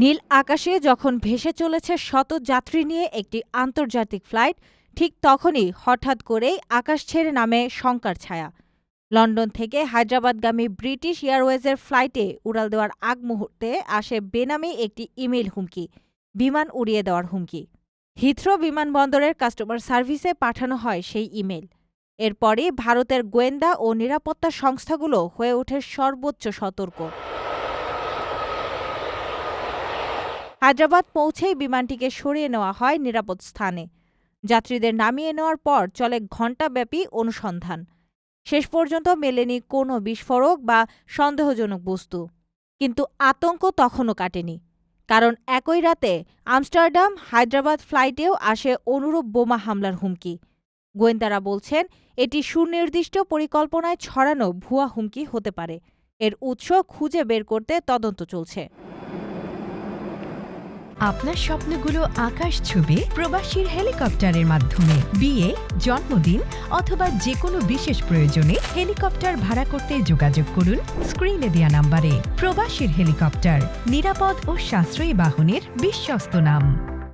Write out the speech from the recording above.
নীল আকাশে যখন ভেসে চলেছে শত যাত্রী নিয়ে একটি আন্তর্জাতিক ফ্লাইট, ঠিক তখনই হঠাৎ করেই আকাশ ছেড়ে নামে শঙ্কার ছায়া। লন্ডন থেকে হায়দ্রাবাদগামী ব্রিটিশ এয়ারওয়েজের ফ্লাইটে উড়াল দেওয়ার আগ মুহূর্তে আসে বেনামি একটি ইমেইল হুমকি, বিমান উড়িয়ে দেওয়ার হুমকি। হিথ্রো বিমানবন্দরের কাস্টমার সার্ভিসে পাঠানো হয় সেই ইমেইল। এরপরই ভারতের গোয়েন্দা ও নিরাপত্তা সংস্থাগুলো হয়ে ওঠে সর্বোচ্চ সতর্ক। হায়দ্রাবাদ পৌঁছেই বিমানটিকে সরিয়ে নেওয়া হয় নিরাপদ স্থানে। যাত্রীদের নামিয়ে নেওয়ার পর চলে ঘণ্টাব্যাপী অনুসন্ধান। শেষ পর্যন্ত মেলেনি কোনো বিস্ফোরক বা সন্দেহজনক বস্তু। কিন্তু আতঙ্ক তখনও কাটেনি, কারণ একই রাতে আমস্টারডাম হায়দ্রাবাদ ফ্লাইটেও আসে অনুরূপ বোমা হামলার হুমকি। গোয়েন্দারা বলছেন এটি সুনির্দিষ্ট পরিকল্পনায় ছড়ানো ভুয়া হুমকি হতে পারে। এর উৎস খুঁজে বের করতে তদন্ত চলছে। আপনার স্বপ্নগুলো আকাশ ছুবে প্রবাসীর হেলিকপ্টারের মাধ্যমে। বিয়ে, জন্মদিন অথবা যে কোনো বিশেষ প্রয়োজনে হেলিকপ্টার ভাড়া করতে যোগাযোগ করুন স্ক্রিনে দেয়া নাম্বারে। প্রবাসীর হেলিকপ্টার, নিরাপদ ও সাশ্রয়ী বাহনের বিশ্বস্ত নাম।